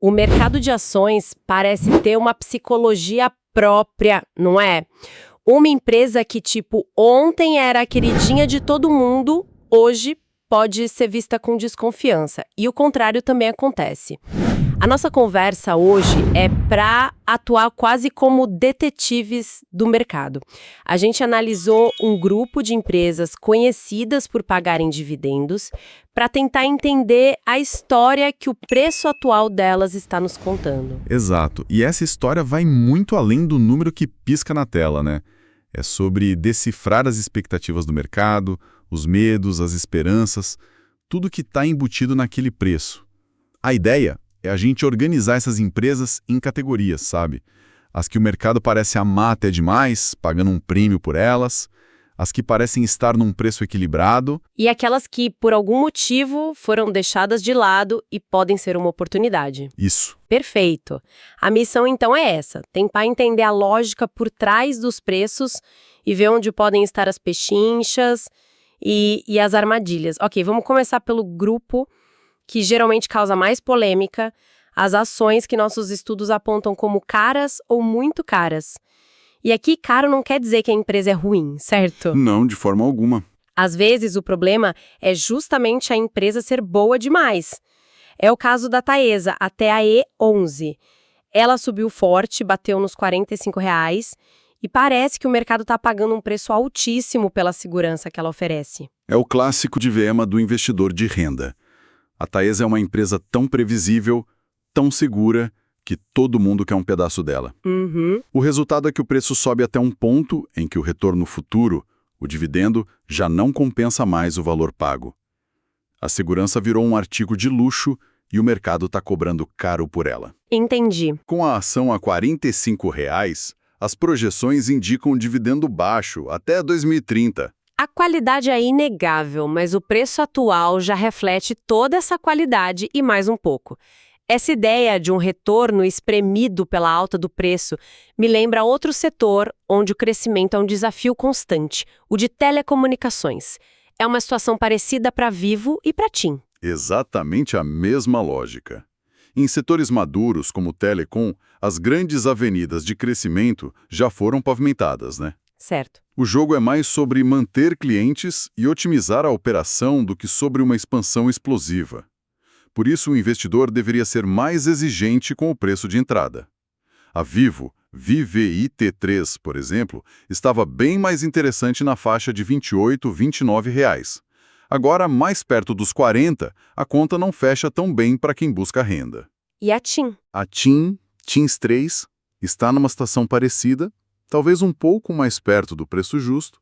O mercado de ações parece ter uma psicologia própria, não é? Uma empresa que, tipo, ontem era a queridinha de todo mundo, hoje pode ser vista com desconfiança. E o contrário também acontece. A nossa conversa hoje é para atuar quase como detetives do mercado. A gente analisou um grupo de empresas conhecidas por pagarem dividendos para tentar entender a história que o preço atual delas está nos contando. Exato. E essa história vai muito além do número que pisca na tela, né? É sobre decifrar as expectativas do mercado, os medos, as esperanças, tudo que está embutido naquele preço. A ideia é a gente organizar essas empresas em categorias, sabe? As que o mercado parece amar até demais, pagando um prêmio por elas, as que parecem estar num preço equilibrado. E aquelas que, por algum motivo, foram deixadas de lado e podem ser uma oportunidade. Isso. Perfeito. A missão, então, é essa: tentar entender a lógica por trás dos preços e ver onde podem estar as pechinchas e as armadilhas. Ok, vamos começar pelo grupo que geralmente causa mais polêmica, as ações que nossos estudos apontam como caras ou muito caras. E aqui, caro não quer dizer que a empresa é ruim, certo? Não, de forma alguma. Às vezes, o problema é justamente a empresa ser boa demais. É o caso da Taesa, até a E11. Ela subiu forte, bateu nos R$ 45, e parece que o mercado está pagando um preço altíssimo pela segurança que ela oferece. É o clássico dilema do investidor de renda. A Taesa é uma empresa tão previsível, tão segura, que todo mundo quer um pedaço dela. O resultado é que o preço sobe até um ponto em que o retorno futuro, o dividendo, já não compensa mais o valor pago. A segurança virou um artigo de luxo e o mercado está cobrando caro por ela. Entendi. Com a ação a R$ 45, as projeções indicam um dividendo baixo até 2030. A qualidade é inegável, mas o preço atual já reflete toda essa qualidade e mais um pouco. Essa ideia de um retorno espremido pela alta do preço me lembra outro setor onde o crescimento é um desafio constante, o de telecomunicações. É uma situação parecida para Vivo e para TIM. Exatamente a mesma lógica. Em setores maduros como o telecom, as grandes avenidas de crescimento já foram pavimentadas, né? Certo. O jogo é mais sobre manter clientes e otimizar a operação do que sobre uma expansão explosiva. Por isso, o investidor deveria ser mais exigente com o preço de entrada. A Vivo, VVIT3, por exemplo, estava bem mais interessante na faixa de R$ 28, R$ 29. Agora, mais perto dos 40, a conta não fecha tão bem para quem busca renda. E a TIM? A TIM, TIMS 3, está numa situação parecida, talvez um pouco mais perto do preço justo,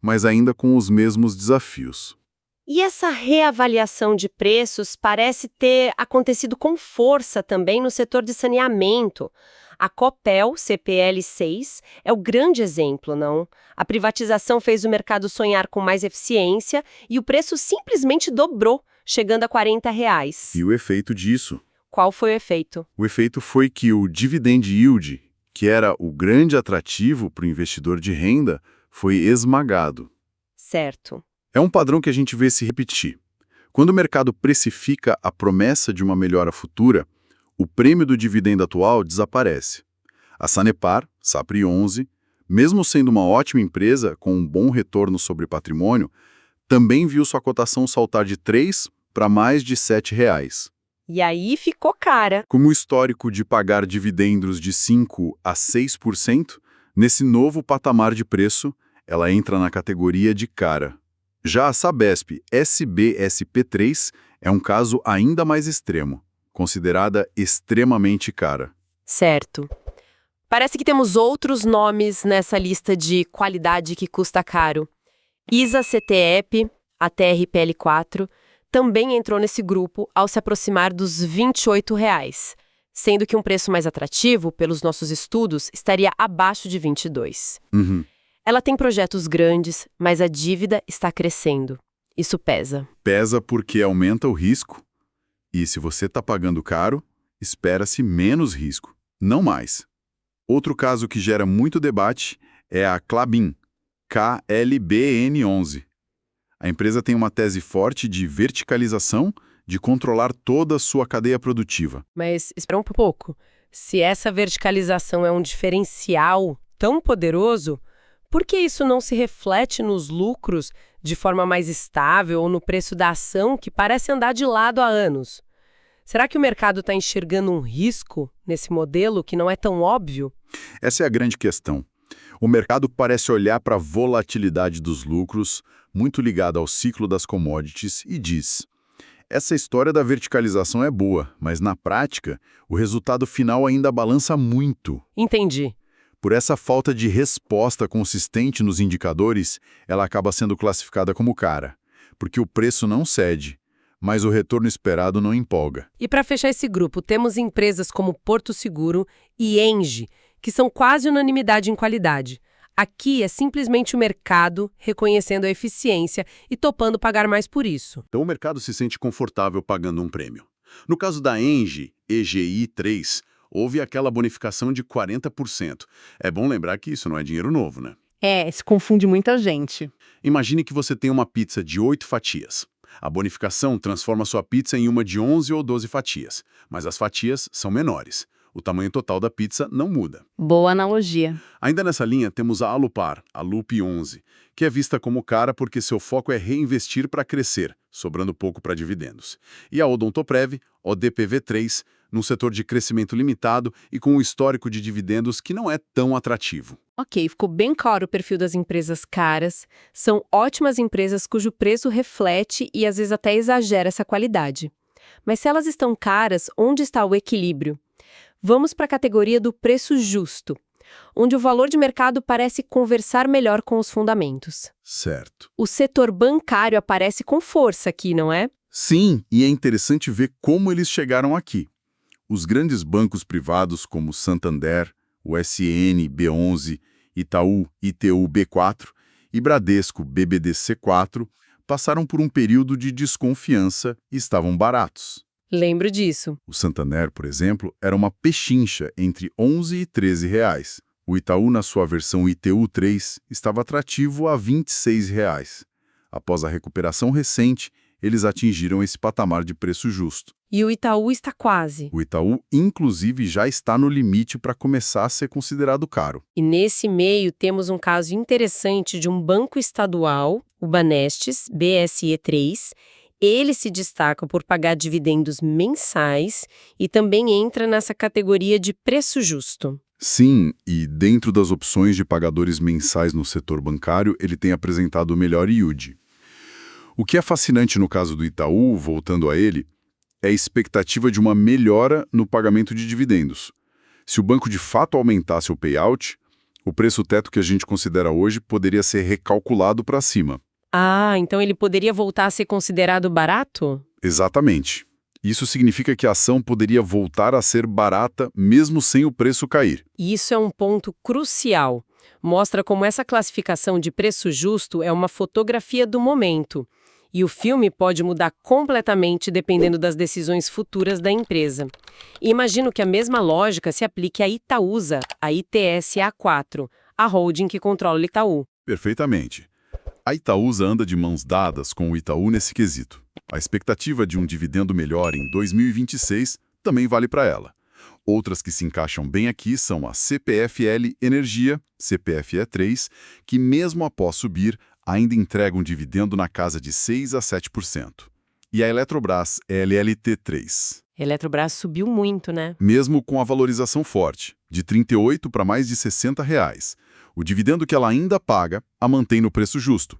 mas ainda com os mesmos desafios. E essa reavaliação de preços parece ter acontecido com força também no setor de saneamento. A Copel, CPL6, é o grande exemplo, não? A privatização fez o mercado sonhar com mais eficiência e o preço simplesmente dobrou, chegando a R$ 40. E o efeito disso? Qual foi o efeito? O efeito foi que o dividend yield, que era o grande atrativo para o investidor de renda, foi esmagado. Certo. É um padrão que a gente vê se repetir. Quando o mercado precifica a promessa de uma melhora futura, o prêmio do dividendo atual desaparece. A Sanepar, Sapri 11, mesmo sendo uma ótima empresa com um bom retorno sobre patrimônio, também viu sua cotação saltar de 3 para mais de R$ 7. E aí ficou cara. Como o histórico de pagar dividendos de 5% a 6%, nesse novo patamar de preço, ela entra na categoria de cara. Já a Sabesp SBSP3 é um caso ainda mais extremo, considerada extremamente cara. Certo. Parece que temos outros nomes nessa lista de qualidade que custa caro. ISA-CTEP, a TRPL4, também entrou nesse grupo ao se aproximar dos R$ 28, sendo que um preço mais atrativo, pelos nossos estudos, estaria abaixo de 22. Ela tem projetos grandes, mas a dívida está crescendo. Isso pesa. Pesa porque aumenta o risco. E se você está pagando caro, espera-se menos risco, não mais. Outro caso que gera muito debate é a Klabin, KLBN11. A empresa tem uma tese forte de verticalização, de controlar toda a sua cadeia produtiva. Mas espera um pouco. Se essa verticalização é um diferencial tão poderoso, por que isso não se reflete nos lucros de forma mais estável ou no preço da ação que parece andar de lado há anos? Será que o mercado está enxergando um risco nesse modelo que não é tão óbvio? Essa é a grande questão. O mercado parece olhar para a volatilidade dos lucros, muito ligada ao ciclo das commodities, e diz: essa história da verticalização é boa, mas na prática, o resultado final ainda balança muito. Entendi. Por essa falta de resposta consistente nos indicadores, ela acaba sendo classificada como cara, porque o preço não cede, mas o retorno esperado não empolga. E para fechar esse grupo, temos empresas como Porto Seguro e Engie, que são quase unanimidade em qualidade. Aqui é simplesmente o mercado reconhecendo a eficiência e topando pagar mais por isso. Então o mercado se sente confortável pagando um prêmio. No caso da Engie, EGI3, houve aquela bonificação de 40%. É bom lembrar que isso não é dinheiro novo, né? Se confunde muita gente. Imagine que você tem uma pizza de 8 fatias. A bonificação transforma sua pizza em uma de 11 ou 12 fatias, mas as fatias são menores. O tamanho total da pizza não muda. Boa analogia. Ainda nessa linha, temos a Alupar, a Lupi 11, que é vista como cara porque seu foco é reinvestir para crescer, sobrando pouco para dividendos. E a Odontoprev, ODPV3, num setor de crescimento limitado e com um histórico de dividendos que não é tão atrativo. Ok, ficou bem claro o perfil das empresas caras. São ótimas empresas cujo preço reflete e às vezes até exagera essa qualidade. Mas se elas estão caras, onde está o equilíbrio? Vamos para a categoria do preço justo, onde o valor de mercado parece conversar melhor com os fundamentos. Certo. O setor bancário aparece com força aqui, não é? Sim, e é interessante ver como eles chegaram aqui. Os grandes bancos privados como Santander, o SN B11, Itaú ITU B4 e Bradesco BBDC4 passaram por um período de desconfiança e estavam baratos. Lembro disso. O Santander, por exemplo, era uma pechincha entre 11 e 13 reais. O Itaú, na sua versão ITU3, estava atrativo a 26 reais. Após a recuperação recente, eles atingiram esse patamar de preço justo. E o Itaú está quase. O Itaú, inclusive, já está no limite para começar a ser considerado caro. E nesse meio temos um caso interessante de um banco estadual, o Banestes, BSE3. Ele se destaca por pagar dividendos mensais e também entra nessa categoria de preço justo. Sim, e dentro das opções de pagadores mensais no setor bancário, ele tem apresentado o melhor yield. O que é fascinante no caso do Itaú, voltando a ele, é a expectativa de uma melhora no pagamento de dividendos. Se o banco de fato aumentasse o payout, o preço teto que a gente considera hoje poderia ser recalculado para cima. Ah, então ele poderia voltar a ser considerado barato? Exatamente. Isso significa que a ação poderia voltar a ser barata mesmo sem o preço cair. E isso é um ponto crucial. Mostra como essa classificação de preço justo é uma fotografia do momento. E o filme pode mudar completamente dependendo das decisões futuras da empresa. E imagino que a mesma lógica se aplique à Itaúsa, a ITSA4, a holding que controla o Itaú. Perfeitamente. A Itaúsa anda de mãos dadas com o Itaú nesse quesito. A expectativa de um dividendo melhor em 2026 também vale para ela. Outras que se encaixam bem aqui são a CPFL Energia, CPFE3, que mesmo após subir, ainda entrega um dividendo na casa de 6 a 7%. E a Eletrobras LLT3. Eletrobras subiu muito, né? Mesmo com a valorização forte, de 38 para mais de 60 reais. O dividendo que ela ainda paga a mantém no preço justo.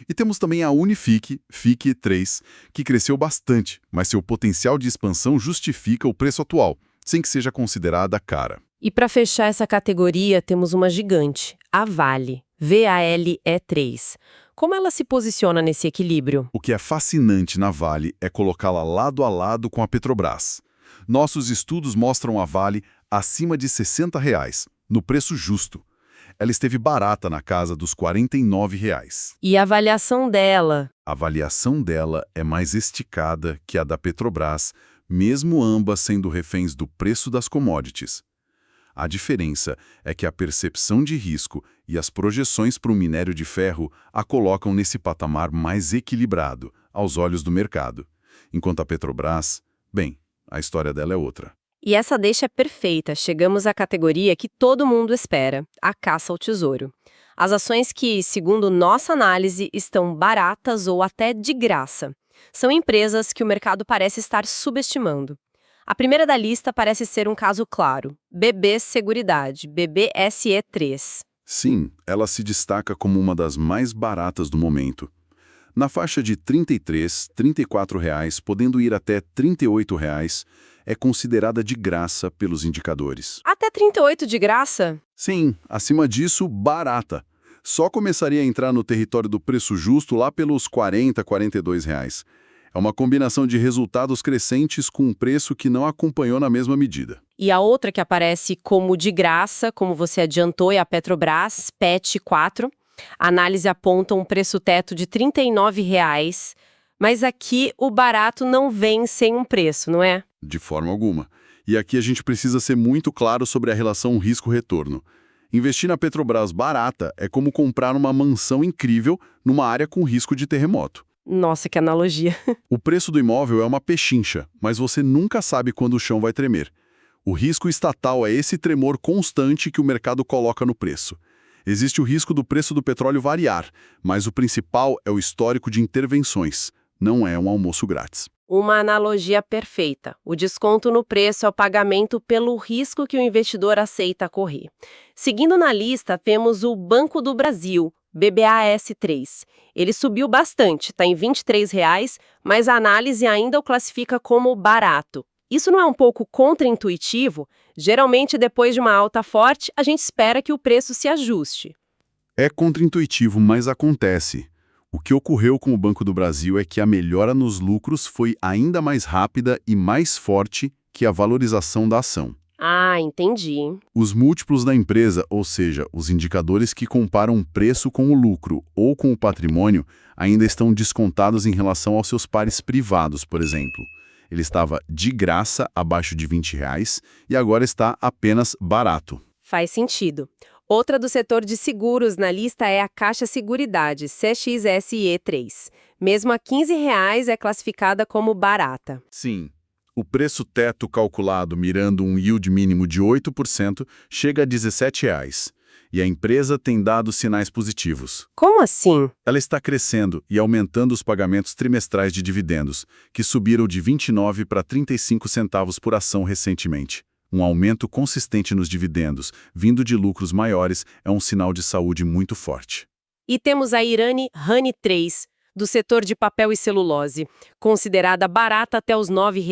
E temos também a Unifique, FIC3, que cresceu bastante, mas seu potencial de expansão justifica o preço atual, sem que seja considerada cara. E para fechar essa categoria, temos uma gigante, a Vale, VALE3. Como ela se posiciona nesse equilíbrio? O que é fascinante na Vale é colocá-la lado a lado com a Petrobras. Nossos estudos mostram a Vale acima de R$ 60, no preço justo. Ela esteve barata na casa dos R$ 49. E a avaliação dela? A avaliação dela é mais esticada que a da Petrobras, mesmo ambas sendo reféns do preço das commodities. A diferença é que a percepção de risco e as projeções para o minério de ferro a colocam nesse patamar mais equilibrado, aos olhos do mercado, enquanto a Petrobras, bem, a história dela é outra. E essa deixa é perfeita. Chegamos à categoria que todo mundo espera, a caça ao tesouro. As ações que, segundo nossa análise, estão baratas ou até de graça. São empresas que o mercado parece estar subestimando. A primeira da lista parece ser um caso claro. BB Seguridade, BBSE3. Sim, ela se destaca como uma das mais baratas do momento. Na faixa de R$ 33, R$ 34, podendo ir até R$ 38, é considerada de graça pelos indicadores. Até 38 de graça? Sim, acima disso, barata. Só começaria a entrar no território do preço justo lá pelos R$ 40, R$ 42. É uma combinação de resultados crescentes com um preço que não acompanhou na mesma medida. E a outra que aparece como de graça, como você adiantou, é a Petrobras, PET4. A análise aponta um preço teto de R$ 39, mas aqui o barato não vem sem um preço, não é? De forma alguma. E aqui a gente precisa ser muito claro sobre a relação risco-retorno. Investir na Petrobras barata é como comprar uma mansão incrível numa área com risco de terremoto. Nossa, que analogia. O preço do imóvel é uma pechincha, mas você nunca sabe quando o chão vai tremer. O risco estatal é esse tremor constante que o mercado coloca no preço. Existe o risco do preço do petróleo variar, mas o principal é o histórico de intervenções. Não é um almoço grátis. Uma analogia perfeita. O desconto no preço é o pagamento pelo risco que o investidor aceita correr. Seguindo na lista, temos o Banco do Brasil, BBAS3. Ele subiu bastante, está em R$ 23, mas a análise ainda o classifica como barato. Isso não é um pouco contraintuitivo? Geralmente, depois de uma alta forte, a gente espera que o preço se ajuste. É contraintuitivo, mas acontece. O que ocorreu com o Banco do Brasil é que a melhora nos lucros foi ainda mais rápida e mais forte que a valorização da ação. Ah, entendi. Os múltiplos da empresa, ou seja, os indicadores que comparam o preço com o lucro ou com o patrimônio, ainda estão descontados em relação aos seus pares privados, por exemplo. Ele estava de graça, abaixo de R$ 20, e agora está apenas barato. Faz sentido. Outra do setor de seguros na lista é a Caixa Seguridade, CXSE3. Mesmo a R$ 15 é classificada como barata. Sim. O preço teto calculado mirando um yield mínimo de 8% chega a R$ 17. E a empresa tem dado sinais positivos. Como assim? Ela está crescendo e aumentando os pagamentos trimestrais de dividendos, que subiram de 29 para 35 centavos por ação recentemente. Um aumento consistente nos dividendos, vindo de lucros maiores, é um sinal de saúde muito forte. E temos a Irani Honey 3, do setor de papel e celulose, considerada barata até os R$ 9.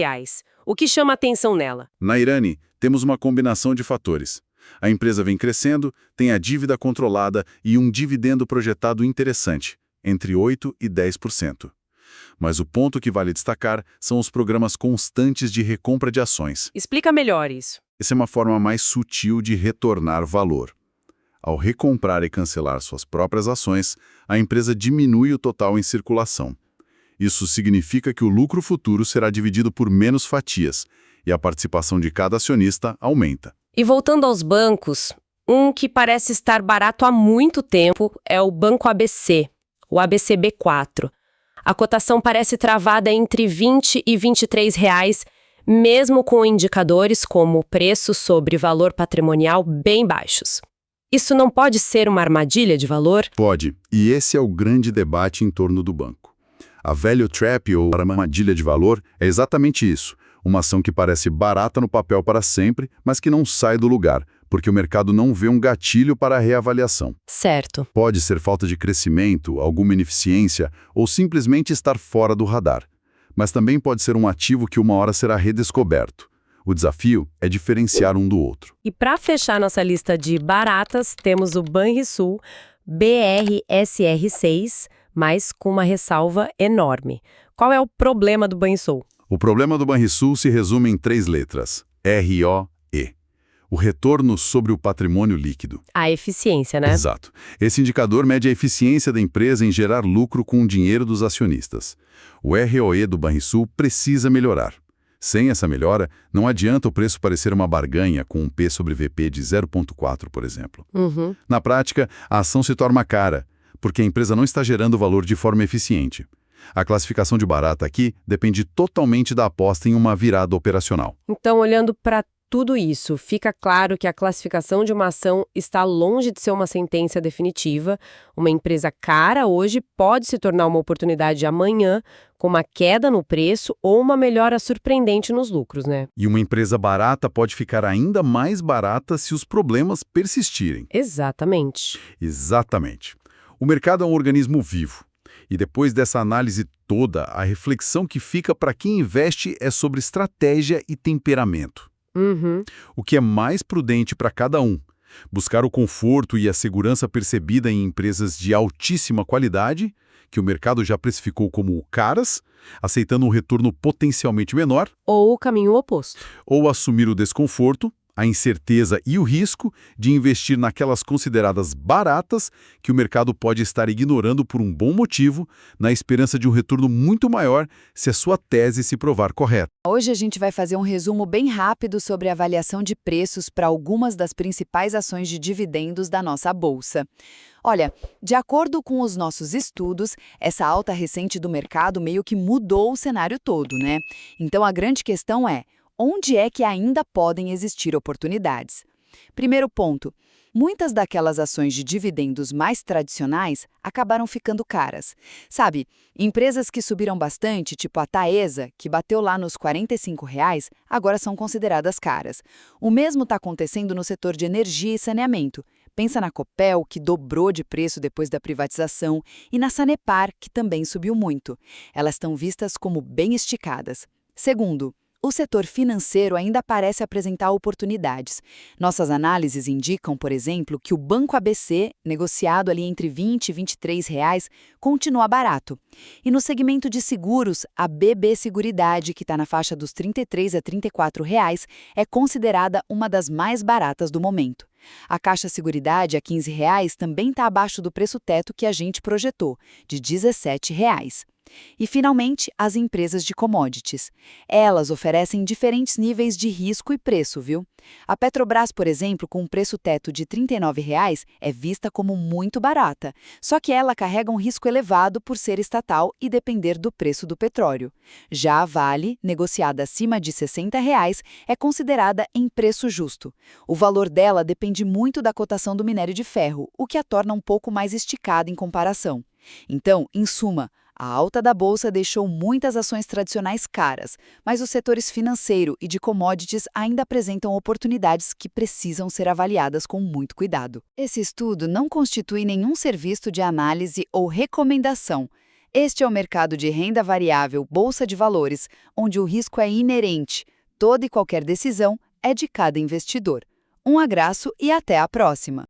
O que chama atenção nela? Na Irani, temos uma combinação de fatores. A empresa vem crescendo, tem a dívida controlada e um dividendo projetado interessante, entre 8% e 10%. Mas o ponto que vale destacar são os programas constantes de recompra de ações. Explica melhor isso. Essa é uma forma mais sutil de retornar valor. Ao recomprar e cancelar suas próprias ações, a empresa diminui o total em circulação. Isso significa que o lucro futuro será dividido por menos fatias e a participação de cada acionista aumenta. E voltando aos bancos, um que parece estar barato há muito tempo é o Banco ABC, o ABCB4. A cotação parece travada entre R$ 20 e R$ 23, mesmo com indicadores como preço sobre valor patrimonial bem baixos. Isso não pode ser uma armadilha de valor? Pode, e esse é o grande debate em torno do banco. A value trap, ou armadilha de valor, é exatamente isso. Uma ação que parece barata no papel para sempre, mas que não sai do lugar, porque o mercado não vê um gatilho para a reavaliação. Certo. Pode ser falta de crescimento, alguma ineficiência, ou simplesmente estar fora do radar. Mas também pode ser um ativo que uma hora será redescoberto. O desafio é diferenciar um do outro. E para fechar nossa lista de baratas, temos o Banrisul, BRSR6, mas com uma ressalva enorme. Qual é o problema do Banrisul? O problema do Banrisul se resume em 3 letras: ROE. O retorno sobre o patrimônio líquido. A eficiência, né? Exato. Esse indicador mede a eficiência da empresa em gerar lucro com o dinheiro dos acionistas. O ROE do Banrisul precisa melhorar. Sem essa melhora, não adianta o preço parecer uma barganha com um P sobre VP de 0,4, por exemplo. Na prática, a ação se torna cara, porque a empresa não está gerando valor de forma eficiente. A classificação de barata aqui depende totalmente da aposta em uma virada operacional. Então, olhando para tudo isso, fica claro que a classificação de uma ação está longe de ser uma sentença definitiva. Uma empresa cara hoje pode se tornar uma oportunidade amanhã, com uma queda no preço ou uma melhora surpreendente nos lucros, né? E uma empresa barata pode ficar ainda mais barata se os problemas persistirem. Exatamente. Exatamente. O mercado é um organismo vivo. E depois dessa análise toda, a reflexão que fica para quem investe é sobre estratégia e temperamento. Uhum. O que é mais prudente para cada um? Buscar o conforto e a segurança percebida em empresas de altíssima qualidade, que o mercado já precificou como caras, aceitando um retorno potencialmente menor, Ou o caminho oposto. ou assumir o desconforto, a incerteza e o risco de investir naquelas consideradas baratas que o mercado pode estar ignorando por um bom motivo, na esperança de um retorno muito maior se a sua tese se provar correta. Hoje a gente vai fazer um resumo bem rápido sobre a avaliação de preços para algumas das principais ações de dividendos da nossa bolsa. Olha, de acordo com os nossos estudos, essa alta recente do mercado meio que mudou o cenário todo, né? Então a grande questão é: onde é que ainda podem existir oportunidades? Primeiro ponto, muitas daquelas ações de dividendos mais tradicionais acabaram ficando caras. Sabe, empresas que subiram bastante, tipo a Taesa, que bateu lá nos R$ 45, agora são consideradas caras. O mesmo está acontecendo no setor de energia e saneamento. Pensa na Copel, que dobrou de preço depois da privatização, e na Sanepar, que também subiu muito. Elas estão vistas como bem esticadas. Segundo, o setor financeiro ainda parece apresentar oportunidades. Nossas análises indicam, por exemplo, que o Banco ABC, negociado ali entre R$ 20 e R$ 23, continua barato. E no segmento de seguros, a BB Seguridade, que está na faixa dos R$ 33 a R$ 34, é considerada uma das mais baratas do momento. A Caixa Seguridade, a R$ 15, também está abaixo do preço teto que a gente projetou, de R$ 17. E, finalmente, as empresas de commodities. Elas oferecem diferentes níveis de risco e preço, viu? A Petrobras, por exemplo, com um preço teto de R$ 39, é vista como muito barata, só que ela carrega um risco elevado por ser estatal e depender do preço do petróleo. Já a Vale, negociada acima de R$ 60, é considerada em preço justo. O valor dela depende muito da cotação do minério de ferro, o que a torna um pouco mais esticada em comparação. Então, em suma, a alta da bolsa deixou muitas ações tradicionais caras, mas os setores financeiro e de commodities ainda apresentam oportunidades que precisam ser avaliadas com muito cuidado. Esse estudo não constitui nenhum serviço de análise ou recomendação. Este é o mercado de renda variável Bolsa de Valores, onde o risco é inerente. Toda e qualquer decisão é de cada investidor. Um abraço e até a próxima!